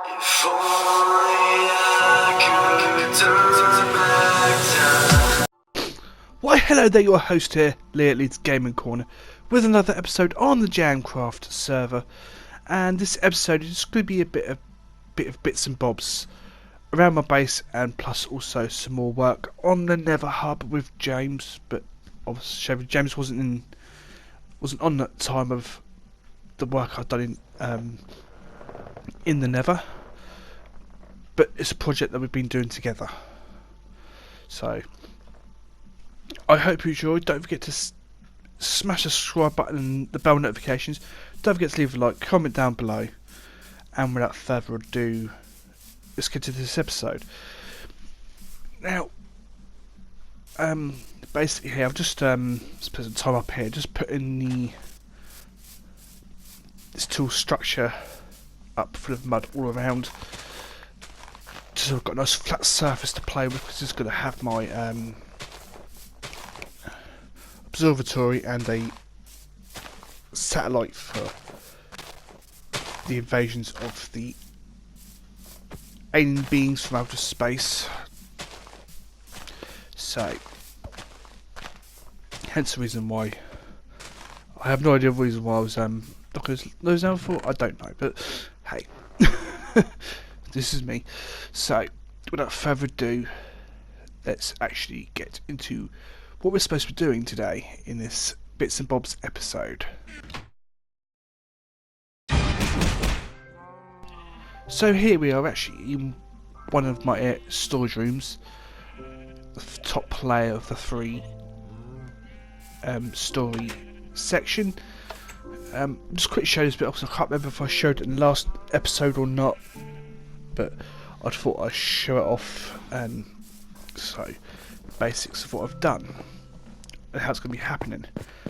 If only I could turn back time. Why hello there, your host here, Lee at Leeds Gaming Corner, with another episode on the Jamcraft server. And this episode is going to be a bit of bits and bobs around my base, and plus also some more work on the Nether hub with James. But obviously James wasn't on that time of the work I'd done in the Nether. But it's a project that we've been doing together. So I hope you enjoyed. Don't forget to smash the subscribe button and the bell notifications. Don't forget to leave a like, comment down below. And without further ado, let's get to this episode. Now, basically here, I've just put some time up here, just put in this tool structure up full of mud all around. So I've got a nice flat surface to play with, because it's going to have my observatory and a satellite for the invasions of the alien beings from outer space. So, hence the reason why. I have no idea the reason why I was looking at those down for. I don't know, but hey, this is me. So, without further ado, let's actually get into what we're supposed to be doing today in this Bits and Bobs episode. So here we are, actually in one of my storage rooms, the top layer of the three story section. Just quickly show this bit off, because I can't remember if I showed it in the last episode or not, but I thought I'd show it off. So basics of what I've done and how it's going to be happening.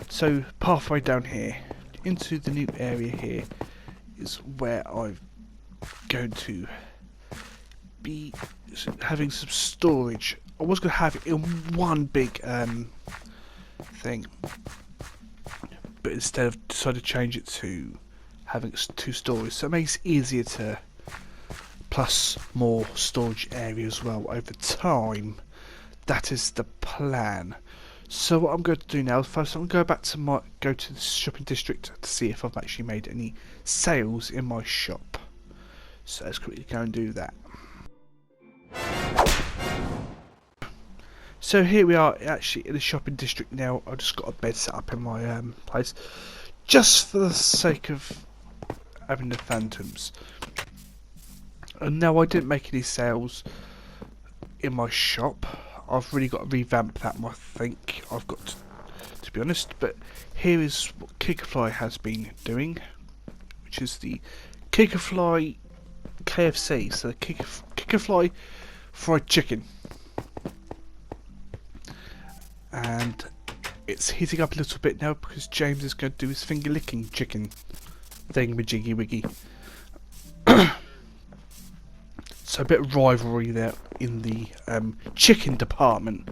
So pathway down here into the new area here is where I'm going to be having some storage. I was going to have it in one big thing, but instead I've decided to change it to having two stories, so it makes it easier to plus more storage area as well over time. That is the plan. So what I'm going to do now, first I'm going to go to the shopping district to see if I've actually made any sales in my shop. So let's quickly go and do that. So here we are, actually in the shopping district now. I've just got a bed set up in my place, just for the sake of having the phantoms. And no, I didn't make any sales in my shop. I've really got to revamp that, I think. I've got to be honest. But here is what Kickafly has been doing, which is the Kickafly KFC. So the Kickafly fried chicken. And it's heating up a little bit now, because James is going to do his finger licking chicken thing with Jiggy Wiggy. So a bit of rivalry there in the chicken department.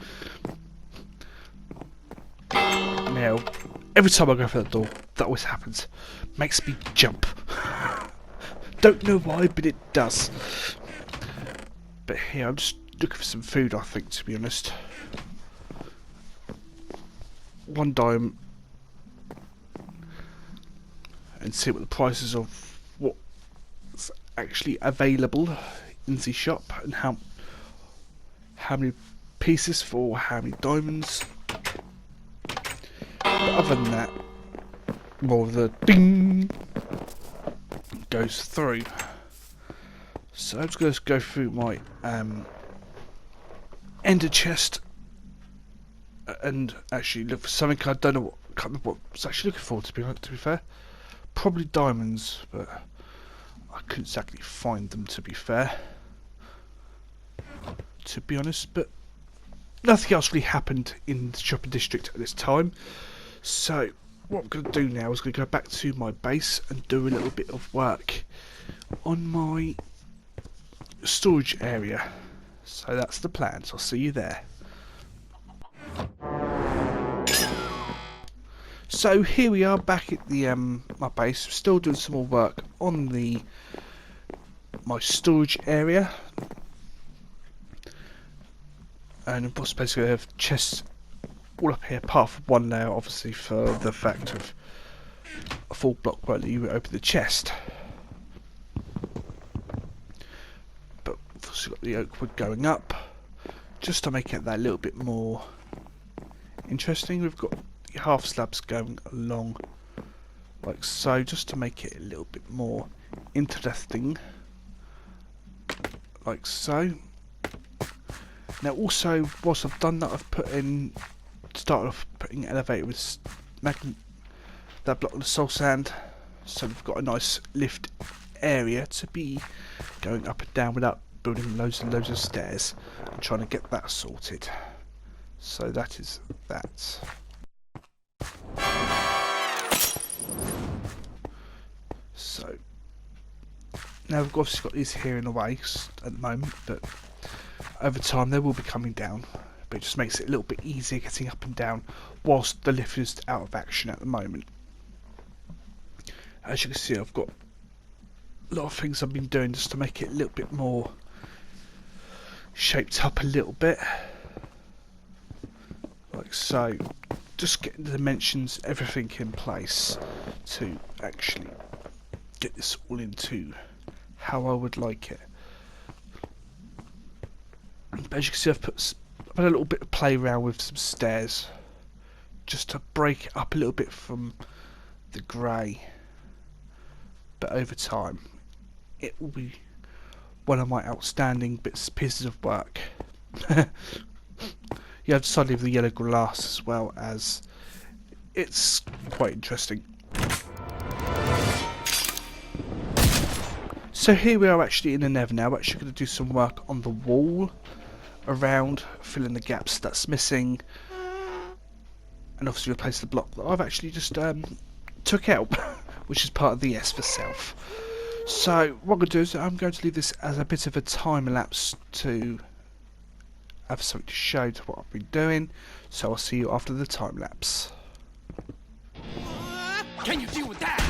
Now, every time I go through that door, that always happens. Makes me jump. Don't know why, but it does. But here, I'm just looking for some food, I think, to be honest. One dime. And see what the prices of what's actually available in the shop, and how many pieces for how many diamonds. But other than that, more of the ding goes through. So I'm just going to go through my ender chest and actually look for something. I don't know can't remember what I was actually looking for, to be fair. Probably diamonds, but I couldn't exactly find them, to be fair. To be honest, but nothing else really happened in the shopping district at this time. So what I'm going to do now is going to go back to my base and do a little bit of work on my storage area. So that's the plan, so I'll see you there. So here we are back at the my base, still doing some more work on the my storage area, and of course basically I have chests all up here apart from one layer, obviously for the fact of a full block won't let you open the chest. But we've also got the oak wood going up just to make it that little bit more interesting. We've got the half slabs going along like so, just to make it a little bit more interesting, like so. Now also, whilst I've done that, I've started off putting elevator with that block of the soul sand, so we've got a nice lift area to be going up and down without building loads and loads of stairs. I'm trying to get that sorted. So that is that. So now we've obviously got these here in the way at the moment, but over time they will be coming down. But it just makes it a little bit easier getting up and down whilst the lift is out of action at the moment. As you can see, I've got a lot of things I've been doing just to make it a little bit more shaped up a little bit, like so. Just getting the dimensions, everything in place to actually get this all into how I would like it. But as you can see, I've had a little bit of play around with some stairs just to break it up a little bit from the grey, but over time it will be one of my outstanding pieces of work. You have decided with the yellow glass as well, as it's quite interesting. So here we are actually in the nether now. We're actually going to do some work on the wall around, filling the gaps that's missing, and obviously replace the block that I've actually just took out, which is part of the S for self. So what I'm going to do is I'm going to leave this as a bit of a time lapse to have something to show to what I've been doing. So I'll see you after the time lapse. Can you deal with that?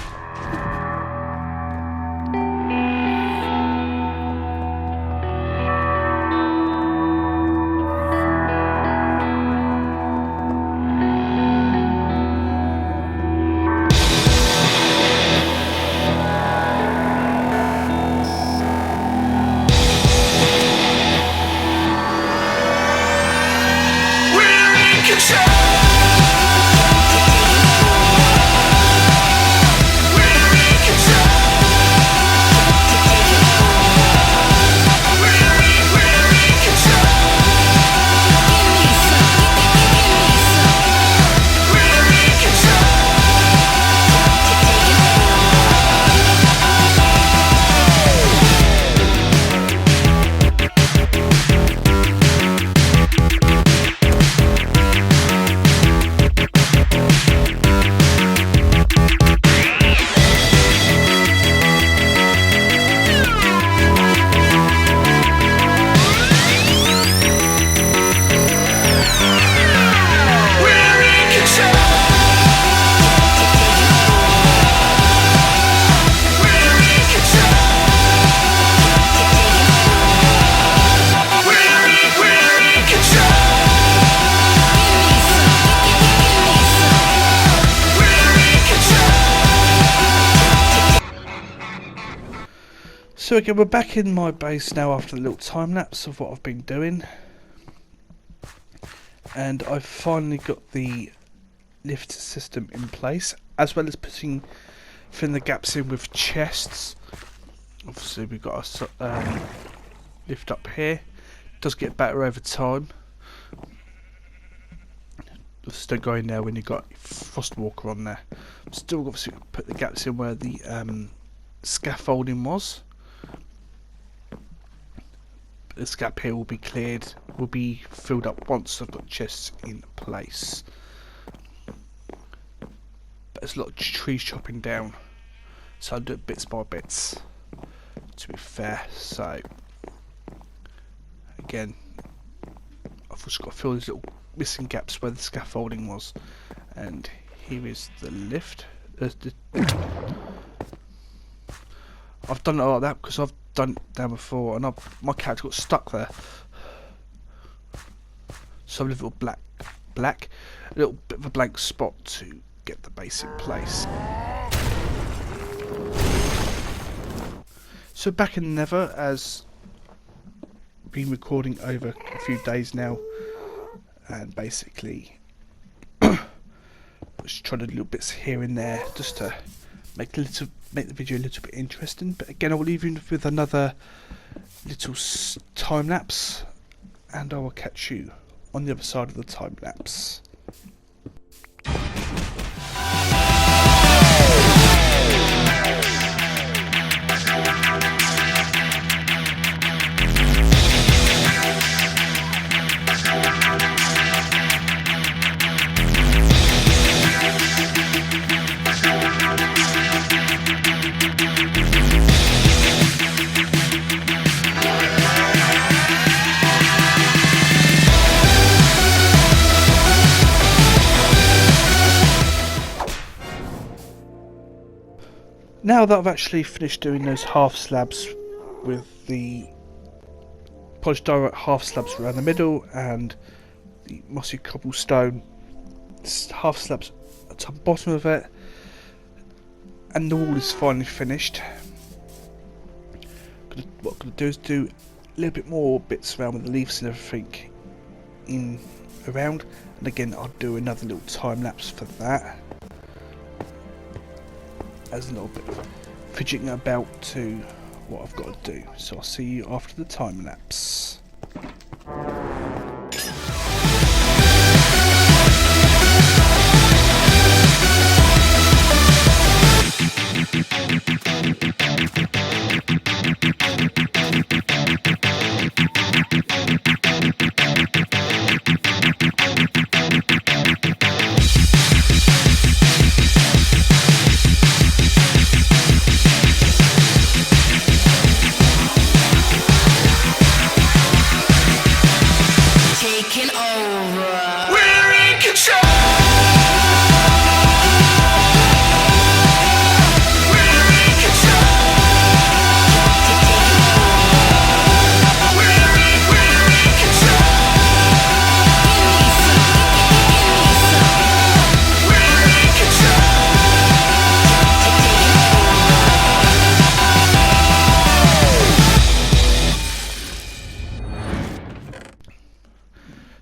So again, we're back in my base now after the little time lapse of what I've been doing, and I've finally got the lift system in place, as well as filling the gaps in with chests. Obviously we've got a lift up here. It does get better over time. Still going there when you've got Frostwalker on there. Still obviously put the gaps in where the scaffolding was. This gap here will be cleared, will be filled up once I've got chests in place. But there's a lot of trees chopping down, so I'll do it bits by bits, to be fair. So again, I've just got to fill these little missing gaps where the scaffolding was, and here is the lift. I've done it like that because I've done it down before, and my character got stuck there. So a little black, a little bit of a blank spot to get the base in place. So back in Nether, as been recording over a few days now, and basically just trying to do little bits here and there just to make the video a little bit interesting. But again, I'll leave you with another little time lapse, and I will catch you on the other side of the time lapse. Now that I've actually finished doing those half slabs with the polished diorite half slabs around the middle and the mossy cobblestone half slabs at the bottom of it, and the wall is finally finished, what I'm going to do is do a little bit more bits around with the leaves and everything in around, and again I'll do another little time lapse for that, as a little bit of fidgeting about to what I've got to do. So I'll see you after the time lapse.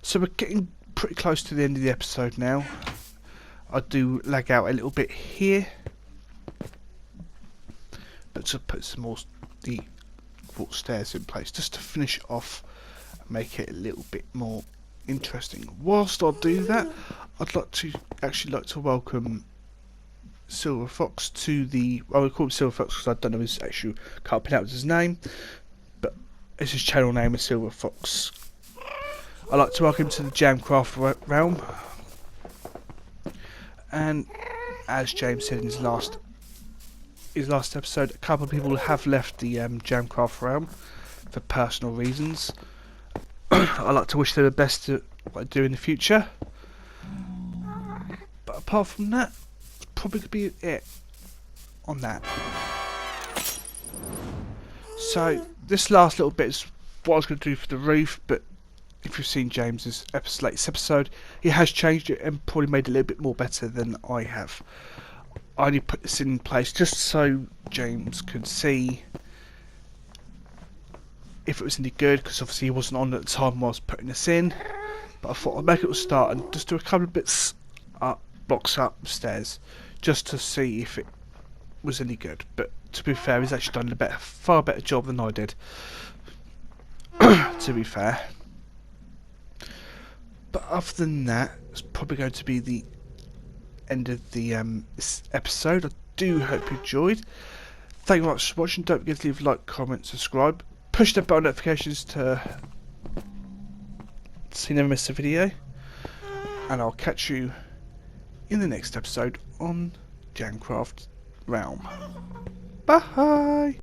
So we're getting pretty close to the end of the episode now. I do lag out a little bit here, but to put some more default stairs in place just to finish it off and make it a little bit more interesting. Whilst I do that, I'd like to welcome Silver Fox to the, well, we call him Silver Fox because I don't know his actual, can't pronounce his name, but his channel name is Silver Fox. I'd like to welcome him to the Jamcraft realm, and as James said in his last episode, a couple of people have left the Jamcraft realm for personal reasons. I'd like to wish them the best to what they do in the future, but apart from that, it's probably going to be it on that. So this last little bit is what I was going to do for the roof, but if you've seen James's latest episode, he has changed it and probably made it a little bit more better than I have. I only put this in place just so James could see if it was any good, because obviously he wasn't on at the time when I was putting this in. But I thought I'd make it a start and just do a couple of bits up, blocks upstairs, just to see if it was any good. But to be fair, he's actually done a far better job than I did. To be fair. But other than that, it's probably going to be the end of the this episode. I do hope you enjoyed. Thank you very much for watching. Don't forget to leave a like, comment, subscribe. Push the bell notifications to so you never miss a video. And I'll catch you in the next episode on Jamcraft Realm. Bye!